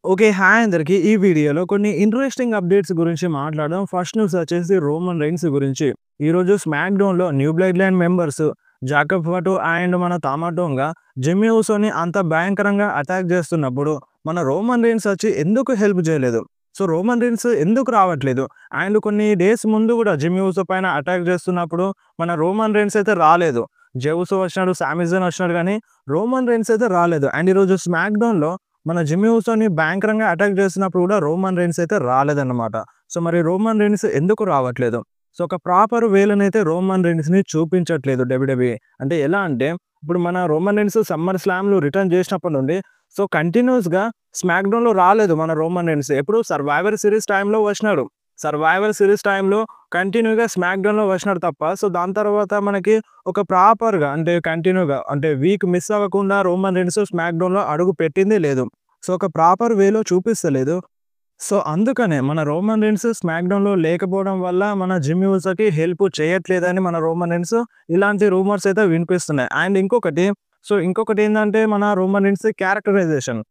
Okay. Hi అందరికి. ఈ వీడియోలో కొన్ని ఇంట్రెస్టింగ్ అప్డేట్స్ గురించి మాట్లాడదాం. ఫస్ట్ న్యూస్ వచ్చేసి రోమన్ రైన్స్ గురించి. ఈరోజు స్మాక్ డౌన్‌లో new blood line members Jacob Fatu and మన తామాటోంగా జిమ్మీ ఊసోని అంత భయంకరంగా అటాక్ చేస్తున్నప్పుడు మన రోమన్ రైన్స్ వచ్చి ఎందుకు హెల్ప్ చేయలేదు? సో, రోమన్ రైన్స్ ఎందుకు రావట్లేదు? అండ్ కొన్ని డేస్ ముందు కూడా జిమ్మీ ఊసో పైన అటాక్ చేస్తున్నప్పుడు మన రోమన్ రైన్స్ అయితే రాలేదు. జే ఊసో వచ్చినాడు, సామీ జాన్ వచ్చినాడు గానీ రోమన్ రైన్స్ అయితే రాలేదు. అండ్ ఈరోజు స్మాక్ డౌన్‌లో మన జిమ్మీ ఊసోని భయంకరంగా అటాక్ చేసినప్పుడు కూడా రోమన్ రైన్స్ అయితే రాలేదన్నమాట. సో, మరి రోమన్ రైన్స్ ఎందుకు రావట్లేదు? సో, ఒక ప్రాపర్ వేలోనైతే రోమన్ రైన్స్‌ని చూపించట్లేదు డబ్ల్యూడబ్ల్యూఈ. అంటే ఎలా అంటే ఇప్పుడు మన రోమన్ రైన్స్ సమ్మర్ స్లామ్‌లో రిటర్న్ చేసినప్పటి నుండి సో, కంటిన్యూయస్‌గా స్మాక్ డౌన్‌లో రాలేదు మన రోమన్ రైన్స్. ఎప్పుడు సర్వైవర్ సీరీస్ టైమ్‌లో వచ్చినాడు. సర్వైవర్ సీరీస్ టైమ్‌లో కంటిన్యూ‌గా స్మాక్ డౌన్‌లో వచ్చినాడు తప్ప సో, దాని తర్వాత మనకి ఒక ప్రాపర్‌గా అంటే కంటిన్యూ‌గా అంటే వీక్ మిస్ అవ్వకుండా రోమన్ రైన్స్ స్మాక్ డౌన్‌లో అడుగు పెట్టిందే లేదు. సో, ఒక ప్రాపర్ వేలో చూపిస్తలేదు. సో, అందుకనే మన రోమన్ రైన్స్ స్మాక్ డౌన్‌లో లేకపోవడం వల్ల మన జిమ్మీ ఊసోకి హెల్ప్ చేయట్లేదని మన రోమన్ రైన్స్ ఇలాంటి రూమర్స్ అయితే వినిపిస్తున్నాయి. అండ్ ఇంకొకటేందంటే మన Roman Reigns characterization.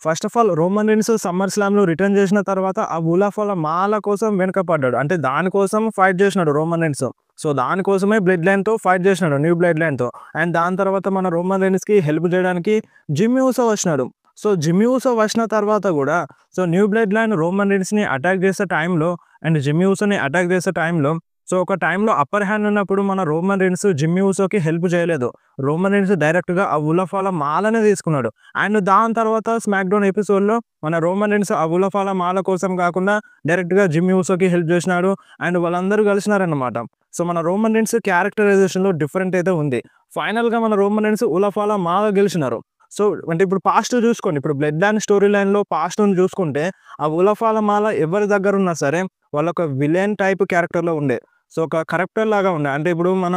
First of all Roman Reigns summer స్లామ్‌లో రిటర్న్ చేసిన తర్వాత ఆ ఉలాఫ్ వాళ్ళ మాల కోసం వెనకపడ్డాడు. అంటే దానికోసం ఫైట్ చేసినాడు రోమన్ రీన్స్. సో, దానికోసమే బ్లడ్ లైన్‌తో ఫైట్ చేసినాడు. న్యూ బ్లడ్ లైన్‌తో. అండ్ దాని తర్వాత మన రోమన్ రీన్స్‌కి హెల్ప్ చేయడానికి జిమ్మీ ఊసో వచ్చినాడు. సో, జిమ్మీ ఊసో వచ్చిన తర్వాత గూడా so, new blood line Roman రీన్స్‌ని అటాక్ చేసే టైంలో అండ్ జిమ్మీ ఊసోని అటాక్ చేసే టైంలో సో, ఒక టైంలో అప్పర్ హ్యాండ్ ఉన్నప్పుడు మన రోమన్ రీన్స్ జిమ్మీ ఊసోకి హెల్ప్ చేయలేదు. రోమన్ రీన్స్ డైరెక్ట్‌గా ఆ ఉలాఫ్ వాళ్ళ మాలనే తీసుకున్నాడు. అండ్ దాని తర్వాత స్మాక్ డౌన్ ఎపిసోడ్‌లో మన రోమన్ రీన్స్ ఆ ఉలాఫ్ వాళ్ళ మాల కోసం కాకుండా డైరెక్ట్‌గా జిమ్మీ ఊసోకి హెల్ప్ చేసినాడు. అండ్ వాళ్ళందరూ కలిసినారన్నమాట. సో, మన రోమన్ రీన్స్ క్యారెక్టరైజేషన్‌లో డిఫరెంట్ అయితే ఉంది. ఫైనల్‌గా మన రోమన్ రీన్స్ ఉలాఫ్ వాళ్ళ మాల గెలిచినారు. సో, అంటే ఇప్పుడు పాస్ట్ చూసుకోండి. ఇప్పుడు బ్లడ్ లైన్ స్టోరీ లైన్‌లో పాస్ట్‌ని చూసుకుంటే ఆ ఉలాఫ్ వాళ్ళ మాల ఎవరి దగ్గర ఉన్నా సరే వాళ్ళొక విలన్ టైప్ క్యారెక్టర్‌లో ఉండే. సో, ఒక కరప్టర్ లాగా ఉండే. అంటే ఇప్పుడు మన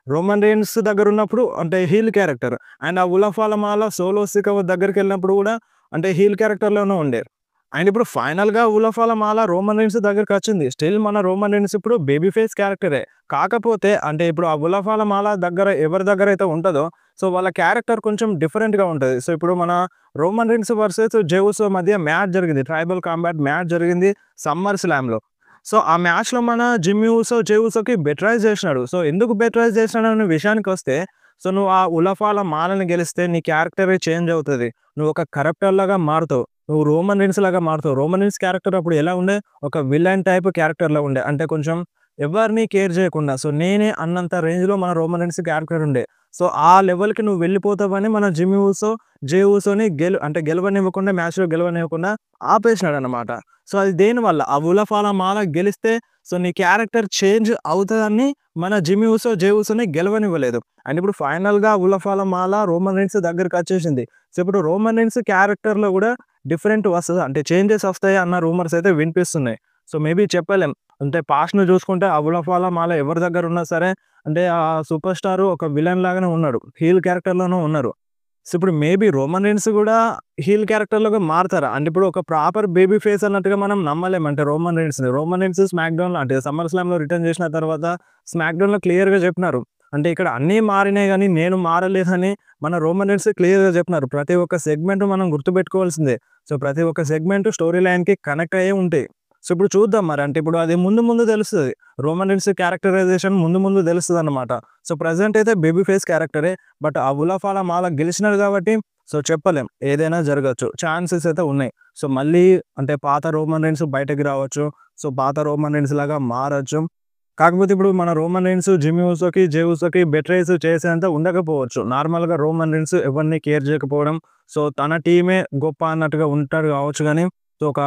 రోమన్ రీన్స్ దగ్గరున్నప్పుడు అంటే హీల్ క్యారెక్టర్. అండ్ ఆ ఉలాఫ్ వాళ్ళ మాల సోలో సికవ్ దగ్గరికెళ్ళినప్పుడు గూడా అంటే హీల్ క్యారెక్టర్‌లోనే ఉండే. అండ్ ఇప్పుడు ఫైనల్‌గా ఉలాఫ్ వాళ్ళ మాల రోమన్ రీన్స్ దగ్గరకొచ్చింది. స్టిల్ మన రోమన్ రీన్స్ ఇప్పుడు బేబీ ఫేస్ క్యారెక్టరే. కాకపోతే అంటే ఇప్పుడు ఆ ఉలాఫ్ వాళ్ళ మాల దగ్గర ఎవరి దగ్గరైతే ఉంటదో సో, వాళ్ళ క్యారెక్టర్ కొంచెం డిఫరెంట్‌గా ఉంటది. సో, ఇప్పుడు మన రోమన్ రీన్స్ వర్సెస్ జే ఊసో మధ్య మ్యాచ్ జరిగింది. ట్రైబల్ కాంబాట్ మ్యాచ్ జరిగింది సమ్మర్ స్లామ్‌లో. సో, ఆ మ్యాచ్‌లో మన జిమ్మీ ఊసో, జే ఊసోకి బెటరైజ్ చేసినాడు. సో, ఎందుకు బెటరైజ్ చేసినాడనే విషయానికొస్తే, సో, నువ్వు ఆ ఉలఫాల మాలని గెలిస్తే నీ క్యారెక్టరే చేంజ్ అవుతది. నువ్వు ఒక కరప్టర్‌లాగా మారుతావు. నువ్వు రోమన్ రీన్స్ లాగా మారుతావు. రోమన్ రీన్స్ క్యారెక్టర్ అప్పుడు ఎలా ఉండే? ఒక విలన్ టైప్ క్యారెక్టర్‌లా ఉండే. అంటే కొంచెం ఎవరిని కేర్ చేయకుండా. సో, నేనే అన్నంత రేంజ్‌లో మన రోమన్ రీన్స్ క్యారెక్టర్ ఉండే. సో, ఆ లెవెల్‌కి నువ్వు వెళ్ళిపోతావని మన జిమ్మీ ఊసో, జే ఊసోని అంటే గెలవనివ్వకుండా మ్యాచ్‌లో గెలవనివ్వకుండా ఆపేసినాడన్నమాట. సో, అది దేనివల్ల? ఆ ఉలఫాల మాల గెలిస్తే సో, నీ క్యారెక్టర్ చేంజ్ అవుతదని మన జిమ్మీ ఊసో, జే ఊసోని గెలవనివ్వలేదు. అండ్ ఇప్పుడు ఫైనల్‌గా ఉలఫాల మాల రోమన్ రీన్స్ దగ్గరికొచ్చేసింది. సో, ఇప్పుడు రోమన్ రీన్స్ క్యారెక్టర్‌లో గూడా డిఫరెంట్ వస్తది. అంటే చేంజెస్ వస్తాయి అన్న రూమర్స్ అయితే వినిపిస్తున్నాయి. సో, మేబీ చెప్పలేం. అంటే పాస్ట్‌ని చూసుకుంటే ఆ ఉలఫాల మాల ఎవరి దగ్గరున్నా సరే అంటే ఆ సూపర్ స్టార్ ఒక విలన్ లాగానే ఉన్నాడు. హీల్ క్యారెక్టర్‌లోనే ఉన్నారు. సో, ఇప్పుడు మేబీ రోమన్ రీన్స్ గూడా హీల్ క్యారెక్టర్‌లోగా మారతారా? అంటే ఇప్పుడు ఒక ప్రాపర్ బేబీ ఫేస్ అన్నట్టుగా మనం నమ్మలేం. అంటే రోమన్ రీన్స్‌ని. రోమన్ రీన్స్ స్మాక్ డౌన్‌లో అంటే సమ్మర్ స్లామ్‌లో రిటర్న్ చేసిన తర్వాత స్మాక్ డౌన్‌లో క్లియర్‌గా చెప్పినారు. అంటే ఇక్కడ అన్నీ మారినాయి గానీ నేను మారలేదని మన రోమన్ రీన్స్ క్లియర్‌గా చెప్పినారు. ప్రతి ఒక్క సెగ్మెంట్ మనం గుర్తుపెట్టుకోవాల్సిందే. సో, ప్రతి ఒక్క సెగ్మెంట్ స్టోరీ లైన్‌కి కనెక్ట్ అయ్యే ఉంటాయి. సో, ఇప్పుడు చూద్దాం మరి. అంటే ఇప్పుడు అది ముందు ముందు తెలుస్తది. రోమన్ రీన్స్ క్యారెక్టరైజేషన్ ముందు ముందు తెలుస్తదన్నమాట. సో, ప్రెజెంట్ అయితే బేబీ ఫేస్ క్యారెక్టరే. బట్ ఆ ఉలఫాల మాల గెలిచినాడు కాబట్టి సో, చెప్పలేం. ఏదైనా జరగొచ్చు. ఛాన్సెస్ అయితే ఉన్నాయి. సో, మళ్ళీ అంటే పాత రోమన్ రీన్స్ బయటకి రావచ్చు. సో, పాత రోమన్ రీన్స్ లాగా మారొచ్చు. కాకపోతే ఇప్పుడు మన రోమన్ రీన్స్ జిమ్మీ ఊసోకి, జే ఊసోకి బెటరైజ్ చేసేంత ఉండకపోవచ్చు. నార్మల్‌గా రోమన్ రీన్స్ ఎవరిని కేర్ చేయకపోవడం. సో, తన టీమే గొప్ప అన్నట్టుగా ఉంటాడు కావచ్చు గానీ, సో, ఒక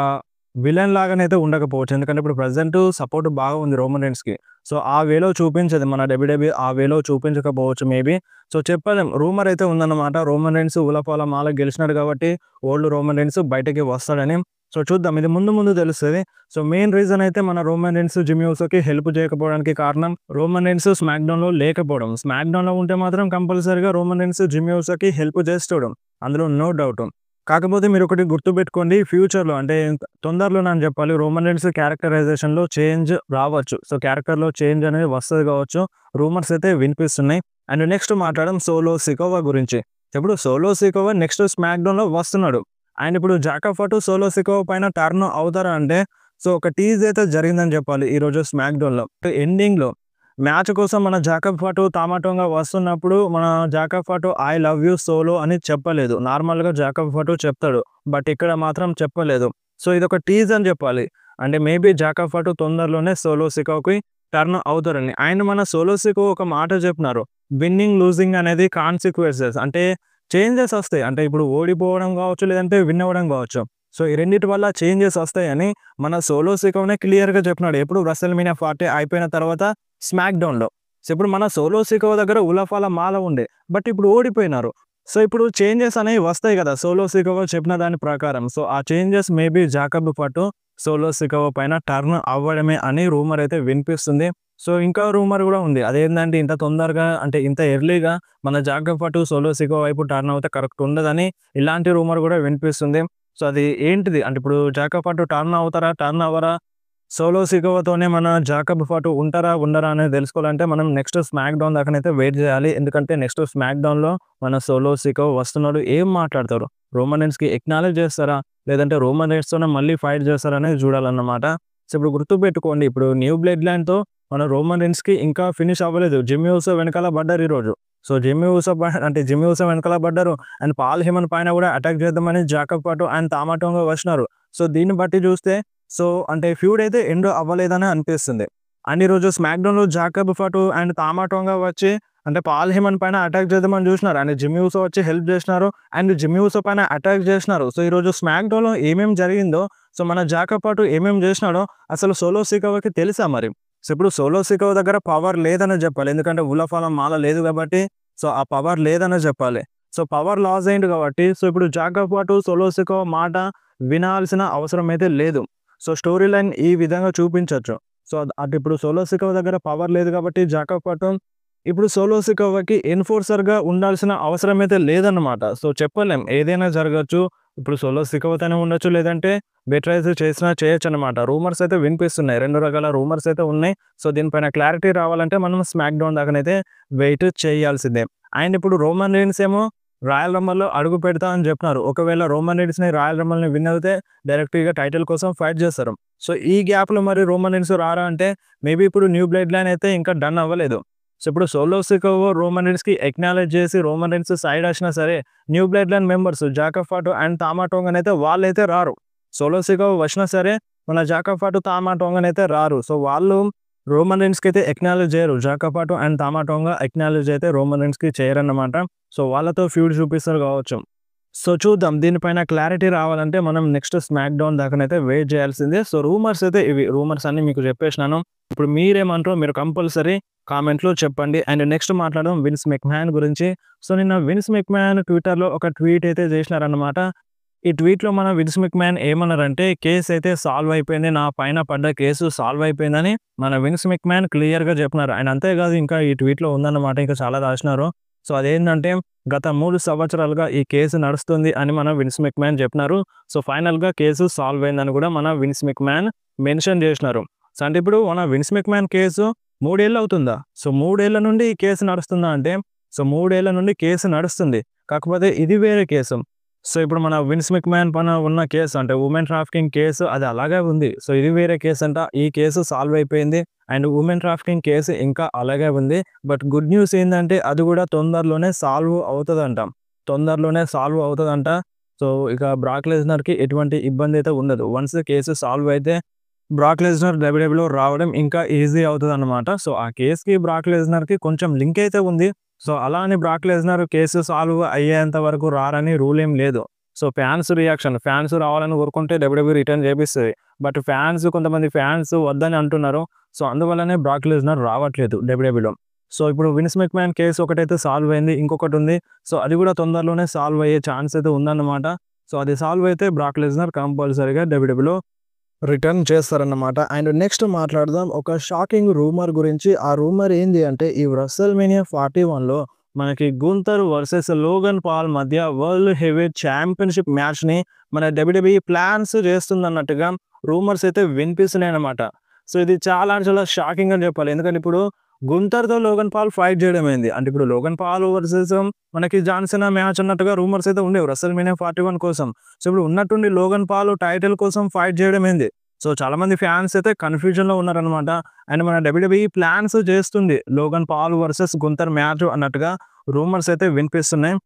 విలన్ లాగానైతే ఉండకపోవచ్చు. ఎందుకంటే ఇప్పుడు ప్రెజెంట్ సపోర్ట్ బాగా ఉంది రోమన్ రీన్స్‌కి. సో, ఆ వేలో చూపించదు మన డబ్ల్యూడబ్ల్యూఈ ఆ వేలో చూపించకపోవచ్చు మేబీ. సో, చెప్పలేం. రూమర్ అయితే ఉందన్నమాట. రోమన్ రీన్స్ ఉలఫాల మాల గెలిచినాడు కాబట్టి ఓల్డ్ రోమన్ రీన్స్ బయటకి వస్తాడని. సో, చూద్దాం. ఇది ముందు ముందు తెలుస్తది. సో, మెయిన్ రీజన్ అయితే మన రోమన్ రీన్స్ జిమ్మీ ఊసోకి హెల్ప్ చేయకపోవడానికి కారణం రోమన్ రీన్స్ స్మాక్ డౌన్‌లో లేకపోవడం. స్మాక్ డౌన్‌లో ఉంటే మాత్రం కంపల్సరీగా రోమన్ రీన్స్ జిమ్మీ ఊసోకి హెల్ప్ చేస్తాడు. అందులో నో డౌట్. కాకపోతే మీరొకటి గుర్తుపెట్టుకోండి ఫ్యూచర్‌లో అంటే తొందరలోనే అని చెప్పాలి. రోమన్ రీన్స్ క్యారెక్టరైజేషన్‌లో చేంజ్ రావచ్చు. సో, క్యారెక్టర్‌లో చేంజ్ అనేది వస్తది కావచ్చు. రూమర్స్ అయితే వినిపిస్తున్నాయి. అండ్ నెక్స్ట్ మాట్లాడడం సోలో సికోవా గురించి. ఇప్పుడు సోలో సికోవా నెక్స్ట్ స్మాక్ డౌన్‌లో వస్తున్నాడు. అండ్ ఇప్పుడు జాకబ్ ఫటు, సోలో సికోవ పైన టర్న్ అవుతారా అంటే సో ఒక టీజ్ అయితే జరిగిందని చెప్పాలి ఈరోజు స్మాక్‌డౌన్‌లో. ఎండింగ్‌లో మ్యాచ్ కోసం మన జాకబ్ ఫటు, తామాటోంగా వస్తున్నప్పుడు మన Jacob Fatu I love you Solo అని చెప్పలేదు. నార్మల్‌గా జాకబ్ ఫటు చెప్తాడు. బట్ ఇక్కడ మాత్రం చెప్పలేదు. సో ఇదొక టీజ్ అని చెప్పాలి. అంటే మేబీ జాకబ్ ఫటు తొందరలోనే సోలో సికోవకి టర్న్ అవుతారని. అండ్ మన సోలో సికోవ ఒక మాట చెప్పినారు. విన్నింగ్, లూజింగ్ అనేది కాన్సిక్వెన్సెస్ అంటే చేంజెస్ వస్తాయి. అంటే ఇప్పుడు ఓడిపోవడం కావచ్చు, లేదంటే విన్ అవ్వడం కావచ్చు. సో ఈ రెండిటి వల్ల చేంజెస్ వస్తాయని మన సోలో సికోవనే క్లియర్‌గా చెప్పినాడు. ఎప్పుడు రెసల్‌మేనియా 40 అయిపోయిన తర్వాత స్మాక్‌డౌన్‌లో. సో ఇప్పుడు మన సోలో సికోవ దగ్గర ఉలఫాల మాల ఉండే. బట్ ఇప్పుడు ఓడిపోయినారు. సో ఇప్పుడు చేంజెస్ అనేవి వస్తాయి కదా! సోలో సికోవ చెప్పిన దాని ప్రకారం. సో ఆ changes maybe Jacob Fatu, Solo Sikoa పైన టర్న్ అవ్వడమే అని రూమర్ అయితే వినిపిస్తుంది. సో ఇంకా రూమర్ గూడా ఉంది. అదేందంటే ఇంత తొందరగా అంటే ఇంత ఎర్లీగా మన జాకబ్ ఫటు, సోలో సికోవ వైపు టర్న్ అవుతే కరెక్ట్ ఉండదని ఇలాంటి రూమర్ గూడా వినిపిస్తుంది. సో అది ఏంటిది? అంటే ఇప్పుడు జాకబ్ ఫటు టర్న్ అవుతారా? టర్న్ అవ్వరా? సోలో సికోవతోనే మన జాకబ్ ఫటు ఉంటారా? ఉండరా? అనేది తెలుసుకోవాలంటే మనం నెక్స్ట్ స్మాక్‌డౌన్ దాకానైతే వెయిట్ జేయాలి. ఎందుకంటే నెక్స్ట్ స్మాక్‌డౌన్‌లో మన సోలో సికోవ వస్తున్నాడు. ఏం మాట్లాడతారు? రోమన్ రీన్స్‌కి ఎక్నాలెడ్జ్ చేస్తారా? లేదంటే రోమన్ రీన్స్‌తోనే మళ్ళీ ఫైట్ చేస్తారా? అనేది చూడాలన్నమాట. సో ఇప్పుడు గుర్తుపెట్టుకోండి. ఇప్పుడు న్యూ బ్లడ్ లైన్‌తో మన రోమన్ రీన్స్‌కి ఇంకా ఫినిష్ అవ్వలేదు. జిమ్మీ ఊసో వెనకాల పడ్డారు ఈరోజు. సో జిమ్మీ ఊసో అంటే జిమ్మీ ఊసో వెనకాల పడ్డారు. అండ్ పాల్ హేమన్ పైన కూడా అటాక్ చేద్దామని జాకబ్ ఫటు అండ్ తామాటోంగా వచ్చినారు. సో దీన్ని బట్టి చూస్తే సో అంటే ఫ్యూడ్ అయితే ఎండ్ అవ్వలేదని అనిపిస్తుంది. అండ్ ఈరోజు స్మాక్‌డౌన్‌లో జాకబ్ ఫటు అండ్ తామాటోంగా వచ్చి అంటే పాల్ హేమన్ పైన అటాక్ చేద్దామని చూసినారు. అండ్ జిమ్మీ ఊసో వచ్చి హెల్ప్ చేసినారు. అండ్ జిమ్మీ ఊసో పైన అటాక్ చేసినారు. సో ఈరోజు స్మాక్‌డౌన్‌లో ఏమేం జరిగిందో సో మన జాకబ్ ఫటు ఏమేం చేసినాడో అసలు సోలో సికోవకి తెలుసా మరి? సో ఇప్పుడు సోలో సికోవ దగ్గర పవర్ లేదనే చెప్పాలి. ఎందుకంటే ఉలఫాల మాల లేదు కాబట్టి సో ఆ పవర్ లేదనే చెప్పాలి. సో పవర్ లాస్ అయిండు కాబట్టి సో ఇప్పుడు జాకబ్ ఫటు, సోలో సికోవ మాట వినాల్సిన అవసరం అయితే లేదు. సో స్టోరీ లైన్ ఈ విధంగా చూపించొచ్చు. సో అటు ఇప్పుడు సోలో సికోవ దగ్గర పవర్ లేదు కాబట్టి జాకబ్ ఫటు ఇప్పుడు సోలో సికోవకి ఎన్ఫోర్సర్‌గా ఉండాల్సిన అవసరం అయితే లేదన్నమాట. సో చెప్పలేం ఏదైనా జరగొచ్చు. ఇప్పుడు సోలో సికోవతోనే ఉండొచ్చు. లేదంటే బెట్రైజ్ చేసినా చేయొచ్చన్నమాట. రూమర్స్ అయితే వినిపిస్తున్నాయి. 2 రకాల రూమర్స్ అయితే ఉన్నాయి. సో దీనిపైన క్లారిటీ రావాలంటే మనం స్మాక్‌డౌన్ దాకానైతే వెయిట్ చేయాల్సిందే. అండ్ ఇప్పుడు రోమన్ రీన్స్ ఏమో రాయల్ రంబల్‌లో అడుగు పెడతా అని చెప్పినారు. ఒకవేళ రోమన్ రీన్స్‌ని రాయల్ రంబల్‌ని విన్ అవుతే డైరెక్ట్‌గా టైటిల్ కోసం ఫైట్ చేస్తారు. సో ఈ గ్యాప్‌లో మరి రోమన్ రీన్స్ రారా అంటే మేబీ ఇప్పుడు న్యూ బ్లడ్ లైన్ అయితే ఇంకా డన్ అవ్వలేదు. సో ఇప్పుడు సోలో సికోవ రోమన్ రీన్స్‌కి ఎక్నాలెడ్జ్ చేసి రోమన్ రీన్స్ సైడ్ వచ్చినా సరే new blood line members Jacob Fatu and తామాటోంగనైతే వాళ్ళైతే రారు. సోలో సికోవ వచ్చినా సరే మన జాకబ్ ఫటు, తామాటోంగనైతే రారు. సో వాళ్ళు రోమన్ రీన్స్‌కి అయితే ఎక్నాలెడ్జ్ చేయరు. జాకబ్ ఫటు అండ్ తామాటోంగ ఎక్నాలెడ్జ్ అయితే రోమన్ రీన్స్‌కి చేయరన్నమాట. సో వాళ్ళతో ఫ్యూడ్ చూపిస్తారు కావచ్చు. సో చూద్దాం. దీనిపైన క్లారిటీ రావాలంటే మనం నెక్స్ట్ స్మాక్‌డౌన్ దాకానైతే వెయిట్ చేయాల్సిందే. సో రూమర్స్ అయితే ఇవి. రూమర్స్ అన్నీ మీకు చెప్పేసినాను. ఇప్పుడు మీరేమంటారో మీరు కంపల్సరీ కామెంట్‌లో చెప్పండి. అండ్ నెక్స్ట్ మాట్లాడదాం విన్స్ మెక్‌మ్యాన్ గురించి. సో నిన్న విన్స్ మెక్‌మ్యాన్ ట్విట్టర్‌లో ఒక ట్వీట్ అయితే చేసినారన్నమాట. ఈ ట్వీట్‌లో మన విన్స్ మెక్‌మ్యాన్ ఏమన్నారంటే కేస్ అయితే సాల్వ్ అయిపోయింది. నా పైన పడ్డ కేసు సాల్వ్ అయిపోయిందని మన విన్స్ మెక్‌మ్యాన్ క్లియర్‌గా చెప్పినారు. అండ్ అంతేకాదు ఇంకా ఈ ట్వీట్‌లో ఉందన్నమాట. ఇంకా చాలా రాసినారు. సో అదేంటంటే గత 3 సంవత్సరాలుగా ఈ కేసు నడుస్తుంది అని మన విన్స్ మెక్‌మ్యాన్ చెప్పినారు. సో ఫైనల్‌గా కేసు సాల్వ్ అయిందని కూడా మన విన్స్ మెక్‌మ్యాన్ మెన్షన్ చేసినారు. సో అంటే ఇప్పుడు మన విన్స్ మెక్‌మ్యాన్ కేసు 3 ఏళ్ళు అవుతుందా? సో 3 ఏళ్ల నుండి ఈ కేసు నడుస్తుందా అంటే సో 3 ఏళ్ల నుండి కేసు నడుస్తుంది. కాకపోతే ఇది వేరే కేసు. సో ఇప్పుడు మన విన్స్ మెక్‌మ్యాన్ పైన ఉన్న కేసు అంటే వుమెన్ ట్రాఫికింగ్ కేసు అది అలాగే ఉంది. సో ఇది వేరే కేసు అంట. ఈ కేసు సాల్వ్ అయిపోయింది. అండ్ వుమెన్ ట్రాఫికింగ్ కేసు ఇంకా అలాగే ఉంది. బట్ గుడ్ న్యూస్ ఏందంటే అది కూడా తొందరలోనే సాల్వ్ అవుతదంట. తొందరలోనే సాల్వ్ అవుతదంట. సో ఇక బ్రాక్ లెస్నర్‌కి ఎటువంటి ఇబ్బంది అయితే ఉండదు. వన్స్ కేసు సాల్వ్ అయితే బ్రాక్ లెస్నర్ డబ్ల్యూడబ్ల్యూలో రావడం ఇంకా ఈజీ అవుతదన్నమాట. సో ఆ కేస్‌కి బ్రాక్ లెస్నర్‌కి కొంచెం లింక్ అయితే ఉంది. సో అలా అని బ్రాక్ లెస్నర్ కేసు సాల్వ్ అయ్యేంత వరకు రారని రూల్ ఏం లేదు. సో ఫ్యాన్స్ రియాక్షన్ ఫ్యాన్స్ రావాలని కోరుకుంటే డబ్ల్యూడబ్ల్యూ రిటర్న్ చేపిస్తది. బట్ కొంతమంది ఫ్యాన్స్ వద్దని అంటున్నారు. సో అందువల్లనే బ్రాక్ లెస్నర్ రావట్లేదు డబ్ల్యూడబ్ల్యూలో. సో ఇప్పుడు విన్స్ మెక్‌మ్యాన్ కేసు ఒకటైతే సాల్వ్ అయింది. ఇంకొకటి ఉంది. సో అది కూడా తొందరలోనే సాల్వ్ అయ్యే ఛాన్స్ అయితే ఉందన్నమాట. సో అది సాల్వ్ అయితే బ్రాక్ లెస్నర్ కంపల్సరీగా డబ్ల్యూడబ్ల్యూలో రిటర్న్ చేస్తారన్నమాట. అండ్ నెక్స్ట్ మాట్లాడదాం ఒక షాకింగ్ రూమర్ గురించి. ఆ రూమర్ ఏంది అంటే ఈ రెసల్‌మేనియా 41లో మనకి గుంతర్ వర్సెస్ లోగన్ పాల్ మధ్య వరల్డ్ హెవీవెయిట్ ఛాంపియన్‌షిప్ మ్యాచ్‌ని మన డబ్ల్యూడబ్ల్యూఈ ప్లాన్స్ చేస్తుందన్నట్టుగా రూమర్స్ అయితే వినిపిస్తున్నాయన్నమాట. సో ఇది చాలా షాకింగ్ అని చెప్పాలి. ఎందుకంటే ఇప్పుడు గుంటర్‌తో లోగన్ పాల్ ఫైట్ చేయడం ఏంది? అంటే ఇప్పుడు లోగన్ పాల్ వర్సెస్ మనకి జాన్సన్ మ్యాచ్ అన్నట్టుగా రూమర్స్ అయితే ఉండేవి రెసల్‌మేనియా 41 కోసం. సో, ఇప్పుడు ఉన్నట్టుండి లోగన్ పాల్ టైటిల్ కోసం ఫైట్ చేయడం ఏంది? సో, చాలామంది ఫ్యాన్స్ అయితే కన్‌ఫ్యూజన్‌లో ఉన్నారనమాట. అండ్ మన డబ్ల్యూడబ్ల్యూఈ ప్లాన్స్ చేస్తుంది. లోగన్ పాల్ వర్సెస్ గుంటర్ మ్యాచ్ అన్నట్టుగా రూమర్స్ అయితే వినిపిస్తున్నాయి.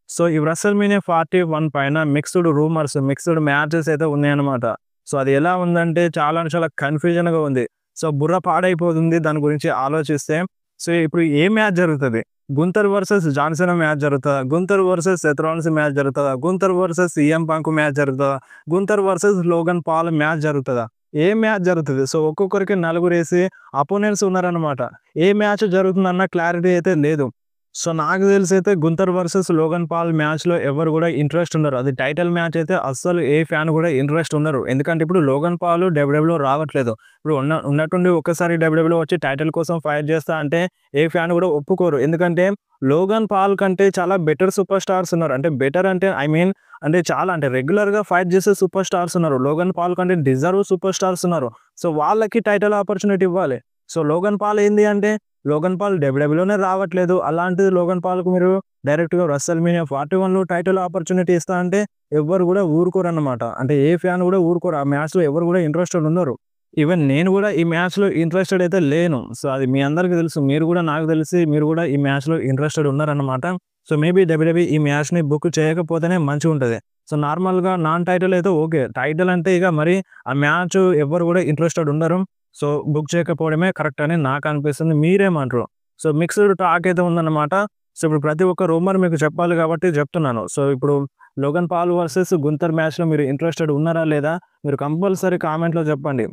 సో, ఈ రెసల్‌మేనియా 41 పైన మిక్స్డ్ రూమర్స్, మిక్స్డ్ మ్యాచెస్ అయితే ఉన్నాయన్నమాట. సో, అది ఎలా ఉందంటే చాలా అంటే చాలా కన్‌ఫ్యూజన్‌గా ఉంది. సో, బుర్ర పాడైపోతుంది దాని గురించి ఆలోచిస్తే. సో, ఇప్పుడు ఏ మ్యాచ్ జరుగుతది? గుంతర్ వర్సెస్ జాన్సన్ మ్యాచ్ జరుగుతదా? గుంతర్ వర్సెస్ సెత్ రాలిన్స్ మ్యాచ్ జరుగుతదా? గుంతర్ వర్సెస్ సీఎం పంక్ మ్యాచ్ జరుగుతదా? గుంతర్ వర్సెస్ లోగన్ పాల్ మ్యాచ్ జరుగుతదా? ఏ మ్యాచ్ జరుగుతది? సో, ఒక్కొక్కరికి నలుగురేసి అపోనెంట్స్ ఉన్నారనమాట. ఏ మ్యాచ్ జరుగుతుందన్న క్లారిటీ అయితే లేదు. సో, నాకు తెలిసైతే గుంతర్ వర్సెస్ లోగన్ పాల్ మ్యాచ్‌లో ఎవరు గూడా ఇంట్రెస్ట్ ఉండరు. అది టైటిల్ మ్యాచ్ అయితే అస్సలు ఏ ఫ్యాన్ గూడా ఇంట్రెస్ట్ ఉండరు. ఎందుకంటే ఇప్పుడు లోగన్ పాల్ డబ్ల్యూడబ్ల్యూలో రావట్లేదు. ఇప్పుడు ఉన్నట్టుండి ఒక్కసారి డబ్ల్యూడబ్ల్యూలో వచ్చి టైటిల్ కోసం ఫైట్ చేస్తా అంటే ఏ ఫ్యాన్ గూడా ఒప్పుకోరు. ఎందుకంటే లోగన్ పాల్ కంటే చాలా బెటర్ సూపర్ స్టార్స్ ఉన్నారు. అంటే బెటర్ అంటే ఐ మీన్ అంటే చాలా అంటే రెగ్యులర్‌గా ఫైట్ చేసే సూపర్ స్టార్స్ ఉన్నారు. లోగన్ పాల్ కంటే డిజర్వ్ సూపర్ స్టార్స్ ఉన్నారు. సో, వాళ్ళకి టైటిల్ ఆపర్చునిటీ ఇవ్వాలి. సో, లోగన్ పాల్ ఏంది అంటే లోగన్ పాల్ డబ్ల్యూడబ్ల్యూలోనే రావట్లేదు. అలాంటిది లోగన్ పాల్‌కి మీరు డైరెక్ట్‌గా రెసల్‌మేనియా 41లో టైటిల్ ఆపర్చునిటీ ఇస్తా అంటే ఎవ్వరు గూడా ఊరుకోరన్నమాట. అంటే ఏ ఫ్యాన్ గూడా ఊరుకోరు. ఆ మ్యాచ్‌లో ఎవరు గూడా ఇంట్రెస్టెడ్ ఉండరు. ఈవెన్ నేను గూడా ఈ మ్యాచ్‌లో ఇంట్రెస్టెడ్ అయితే లేను. సో, అది మీ అందరికీ తెలుసు. మీరు గూడా నాకు తెలిసి మీరు గూడా ఈ మ్యాచ్‌లో ఇంట్రెస్టెడ్ ఉన్నారన్నమాట. సో, మేబీ డబ్ల్యూడబ్ల్యూఈ ఈ మ్యాచ్‌ని బుక్ చేయకపోతేనే మంచిగుంటది. సో, నార్మల్‌గా నాన్ టైటిల్ అయితే ఓకే. టైటిల్ అంటే ఇక మరి ఆ మ్యాచ్ ఎవ్వరు గూడా ఇంట్రెస్టెడ్ ఉండరు. సో, బుక్ చేయకపోవడమే కరెక్ట్ అని నాకనిపిస్తుంది. మీరేమంటారు? సో, మిక్స్డ్ టాక్ అయితే ఉందన్నమాట. సో, ఇప్పుడు ప్రతి ఒక్క రూమర్ మీకు చెప్పాలి కాబట్టి చెప్తున్నాను. సో, ఇప్పుడు లోగన్ పాల్ వర్సెస్ గుంతర్ మ్యాచ్‌లో మీరు ఇంట్రెస్టెడ్ ఉన్నారా లేదా? మీరు కంపల్సరీ కామెంట్‌లో చెప్పండి.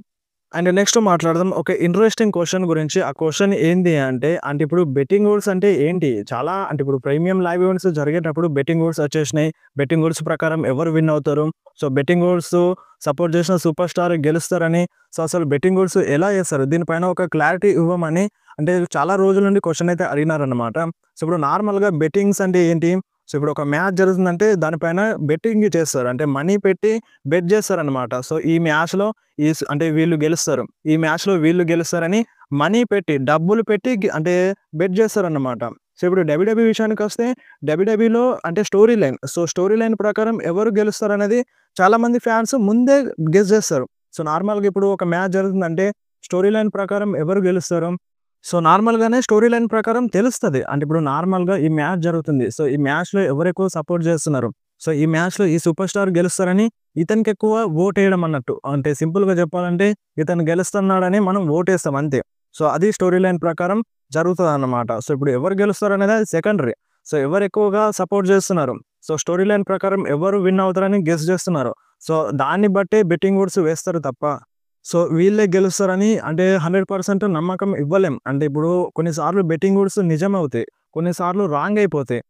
అండ్ నెక్స్ట్ మాట్లాడదాం. ఒక ఇంట్రెస్టింగ్ క్వెషన్ గురించి. ఆ క్వెషన్ ఏంది అంటే ఇప్పుడు బెట్టింగ్ రూల్స్ అంటే ఏంటి? చాలా అంటే ఇప్పుడు ప్రీమియం లైవ్ ఈవెంట్స్ జరిగేటప్పుడు బెట్టింగ్ రూల్స్ వచ్చేసినాయి. బెట్టింగ్ రూల్స్ ప్రకారం ఎవరు విన్ అవుతారు? సో, బెట్టింగ్ రూల్స్ సపోర్ట్ చేసిన సూపర్ స్టార్ గెలుస్తారని సో, అసలు బెట్టింగ్ రూల్స్ ఎలా చేస్తారు? దీనిపైన ఒక క్లారిటీ ఇవ్వమని అంటే చాలా రోజుల నుండి క్వెషన్ అయితే అడిగినారన్నమాట. సో, ఇప్పుడు నార్మల్‌గా బెట్టింగ్స్ అంటే ఏంటి? సో, ఇప్పుడు ఒక మ్యాచ్ జరుగుతుందంటే దానిపైన బెట్టింగ్ చేస్తారు. అంటే మనీ పెట్టి బెట్ చేస్తారన్నమాట. సో, ఈ మ్యాచ్‌లో అంటే వీళ్ళు గెలుస్తారు. ఈ మ్యాచ్‌లో వీళ్ళు గెలుస్తారని మనీ పెట్టి, డబ్బులు పెట్టి అంటే బెట్ చేస్తారన్నమాట. సో, ఇప్పుడు డబ్ల్యూడబ్ల్యూఈ విషయానికొస్తే డబ్ల్యూడబ్ల్యూఈలో అంటే story line. So, story line ప్రకారం ఎవరు గెలుస్తారనేది చాలామంది ఫ్యాన్స్ ముందే గెస్ చేస్తారు. సో, నార్మల్‌గా ఇప్పుడు ఒక మ్యాచ్ జరుగుతుందంటే స్టోరీ లైన్ ప్రకారం ఎవరు గెలుస్తారు? సో, నార్మల్‌గానే స్టోరీ లైన్ ప్రకారం తెలుస్తది. అంటే ఇప్పుడు నార్మల్‌గా ఈ మ్యాచ్ జరుగుతుంది. సో, ఈ మ్యాచ్‌లో ఎవరెక్కువ సపోర్ట్ చేస్తున్నారు. సో, ఈ మ్యాచ్‌లో ఈ సూపర్ స్టార్ గెలుస్తారని ఇతనికెక్కువ ఓటేయడం అన్నట్టు. అంటే సింపుల్‌గా చెప్పాలంటే ఇతను గెలుస్తున్నాడని మనం ఓటేస్తాం అంతే. సో, అది స్టోరీ లైన్ ప్రకారం జరుగుతదన్నమాట. సో, ఇప్పుడు ఎవరు గెలుస్తారనేది అది సెకండరీ. సో, ఎవరు ఎక్కువగా సపోర్ట్ చేస్తున్నారు. సో, స్టోరీ లైన్ ప్రకారం ఎవరు విన్ అవుతారని గెస్ చేస్తున్నారు. సో, దాన్ని బట్టే బెట్టింగ్ ఓడ్స్ వేస్తారు తప్ప సో, వీళ్ళే గెలుస్తారని అంటే 100% నమ్మకం ఇవ్వలేం. అంటే ఇప్పుడు కొన్నిసార్లు బెట్టింగ్ ఓడ్స్ నిజమవుతాయి. కొన్నిసార్లు రాంగ్ అయిపోతాయి.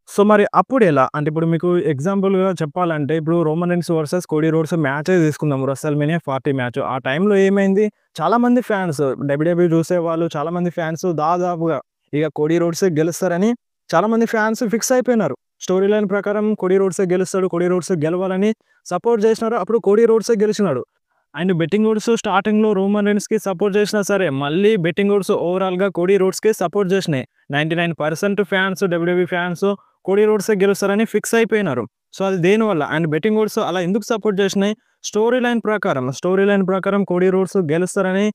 సో, మరి అప్పుడెలా? అంటే ఇప్పుడు మీకు ఎగ్జాంపుల్‌గా చెప్పాలంటే ఇప్పుడు Roman Reigns versus Cody Rhodes మ్యాచే తీసుకుందాం. WrestleMania 40 match. ఆ టైంలో ఏమైంది? చాలామంది ఫ్యాన్స్ డబ్ల్యూడబ్ల్యూఈ చూసేవాళ్ళు చాలామంది ఫ్యాన్స్ దాదాపుగా ఇక కోడీ రోడ్సే గెలుస్తారని చాలామంది ఫ్యాన్స్ ఫిక్స్ అయిపోయినారు. స్టోరీ లైన్ ప్రకారం కోడీ రోడ్సే గెలుస్తాడు. కోడీ రోడ్సే గెలవాలని సపోర్ట్ చేసినారు. అప్పుడు కోడీ రోడ్సే గెలిచినాడు. అండ్ బెట్టింగ్ ఓడ్స్ స్టార్టింగ్‌లో రోమన్ రీన్స్‌కి సపోర్ట్ చేసినా సరే, మళ్ళీ బెట్టింగ్ ఓడ్స్ ఓవరాల్‌గా కోడీ రోడ్స్‌కి సపోర్ట్ చేసినాయి. 99% ఫ్యాన్స్ డబ్ల్యూడబ్ల్యూఈ ఫ్యాన్స్ కోడీ రోడ్సే గెలుస్తారని ఫిక్స్ అయిపోయినారు. సో, అది దేనివల్ల? అండ్ బెట్టింగ్ ఓడ్స్ అలా ఎందుకు సపోర్ట్ చేసినాయి? స్టోరీ లైన్ ప్రకారం కోడీ రోడ్స్ గెలుస్తారని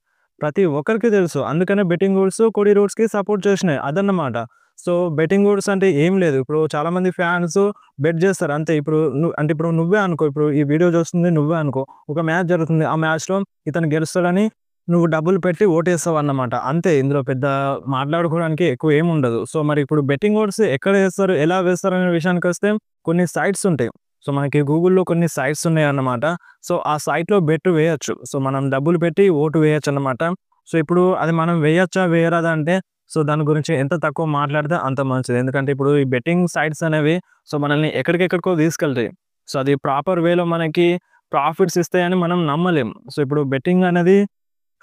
ప్రతి ఒక్కరికి తెలుసు. అందుకనే బెట్టింగ్ ఓడ్స్ కోడీ రోడ్స్‌కి సపోర్ట్ చేసినాయి. అదన్నమాట. సో, బెట్టింగ్ ఓడ్స్ అంటే ఏం లేదు. ఇప్పుడు చాలామంది ఫ్యాన్స్ బెట్ చేస్తారు అంతే. ఇప్పుడు అంటే ఇప్పుడు నువ్వే అనుకో. ఇప్పుడు ఈ వీడియో చూస్తుంది నువ్వే అనుకో. ఒక మ్యాచ్ జరుగుతుంది. ఆ మ్యాచ్‌లో ఇతను గెలుస్తాడని నువ్వు డబ్బులు పెట్టి ఓటేస్తావన్నమాట. అంతే ఇందులో పెద్ద మాట్లాడుకోవడానికి ఎక్కువ ఏముండదు. సో, మరి ఇప్పుడు బెట్టింగ్ ఓడ్స్ ఎక్కడ వేస్తారు? ఎలా వేస్తారనే విషయానికొస్తే కొన్ని సైట్స్ ఉంటాయి. సో, మనకి గూగుల్‌లో కొన్ని సైట్స్ ఉన్నాయన్నమాట. సో, ఆ సైట్‌లో బెట్ వేయొచ్చు. సో, మనం డబ్బులు పెట్టి ఓటు వేయొచ్చన్నమాట. సో, ఇప్పుడు అది మనం వేయొచ్చా? వేయరాదా? అంటే సో, దాని గురించి ఎంత తక్కువ మాట్లాడితే అంత మంచిది. ఎందుకంటే ఇప్పుడు ఈ బెట్టింగ్ సైట్స్ అనేవి సో, మనల్ని ఎక్కడికెక్కడికో తీసుకెళ్తాయి. సో, అది ప్రాపర్ వేలో మనకి ప్రాఫిట్స్ ఇస్తాయని మనం నమ్మలేం. సో, ఇప్పుడు బెట్టింగ్ అనేది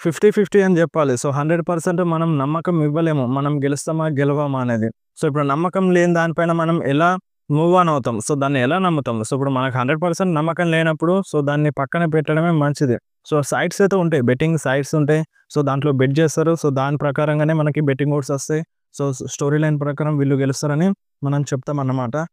50, 50 అని జెప్పాలి. సో, 100% మనం నమ్మకం ఇవ్వలేము. మనం గెలుస్తామా? గెలవమా? అనేది. సో, ఇప్పుడు నమ్మకం లేని దానిపైన మనం ఎలా మూవ్ ఆన్ అవుతాం? సో, దాన్ని ఎలా నమ్ముతాం? సో, ఇప్పుడు మనకు 100% నమ్మకం లేనప్పుడు సో, దాన్ని పక్కన పెట్టడమే మంచిది. సో, సైట్స్ అయితే ఉంటాయి. బెట్టింగ్ సైట్స్ ఉంటాయి. సో, దాంట్లో బెట్ చేస్తారు. సో, దాని ప్రకారంగానే మనకి బెట్టింగ్ ఓడ్స్ వస్తాయి. సో, స్టోరీ లైన్ ప్రకారం వీళ్ళు గెలుస్తారని మనం చెప్తామన్నమాట.